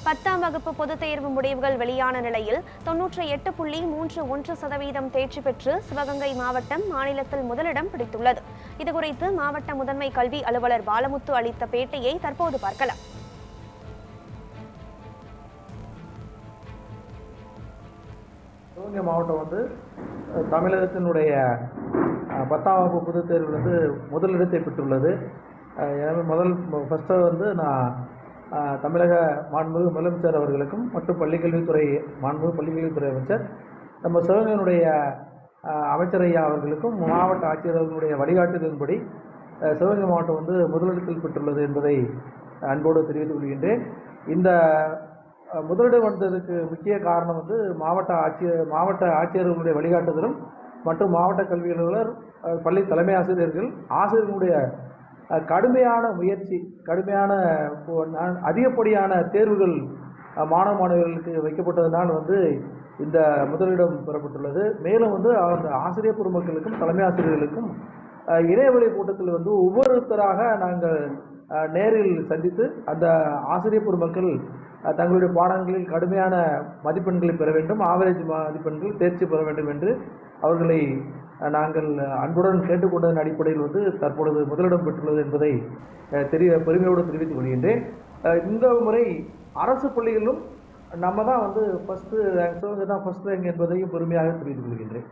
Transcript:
10ஆம் வகுப்பு பொதுத் தேர்வு முடிவுகள் வெளியான நிலையில் 98.31% தேர்ச்சி பெற்று சிவகங்கை மாவட்டம் மாநிலத்தில் முதலிடம் பிடித்துள்ளது. இதுகுறித்து மாவட்ட முதன்மை கல்வி அலுவலர் பாலமுத்து அளித்த பேட்டியை தற்போது பார்க்கலாம். சிவகங்கை மாவட்டம் தமிழகத்தினுடைய 10ஆம் வகுப்பு பொதுத் தேர்வில் முதலிடத்தை பெற்றுள்ளது. ஃபஸ்ட்டு நான் தமிழக மாண்புமிகு முதலமைச்சர் அவர்களுக்கும் மற்றும் மாண்புமிகு பள்ளிக்கல்வித்துறை அமைச்சர் நம்ம சிவகங்கையினுடைய அமைச்சர் ஐயா அவர்களுக்கும் மாவட்ட ஆட்சியர் அவர்களுடைய வழிகாட்டுதலின்படி சிவகங்கை மாவட்டம் முதலிடத்தில் பெற்றுள்ளது என்பதை அன்போடு தெரிவித்துக் கொள்கின்றேன். இந்த முதலிடம் வந்ததுக்கு முக்கிய காரணம் மாவட்ட ஆட்சியர்களுடைய வழிகாட்டுதலும் மற்றும் மாவட்ட கல்வி அலுவலர், பள்ளி தலைமை ஆசிரியர்களுடைய கடுமையான முயற்சி, அதிகப்படியான தேர்வுகள் மாணவ மாணவிகளுக்கு வைக்கப்பட்டதனால் இந்த முதலிடம் பெறப்பட்டுள்ளது. மேலும் அந்த ஆசிரியர் பெருமக்களுக்கும் தலைமை ஆசிரியர்களுக்கும் இணையவழி கூட்டத்தில் ஒவ்வொருத்தராக நாங்கள் நேரில் சந்தித்து அந்த ஆசிரியர் பெருமக்கள் தங்களுடைய பாடங்களில் கடுமையான மதிப்பெண்களை பெற வேண்டும், ஆவரேஜ் மதிப்பெண்கள் தேர்ச்சி பெற வேண்டும் என்று அவர்களை நாங்கள் அன்புடன் கேட்டுக்கொண்டதன் அடிப்படையில் தற்பொழுது முதலிடம் பெற்றுள்ளது என்பதை பெருமையோடு தெரிவித்துக் கொள்கின்றேன். இந்த முறை அரசு பள்ளிகளிலும் நம்ம தான் ஃபஸ்ட்டு ரேங்க் என்பதையும் பெருமையாக தெரிவித்துக் கொள்கின்றேன்.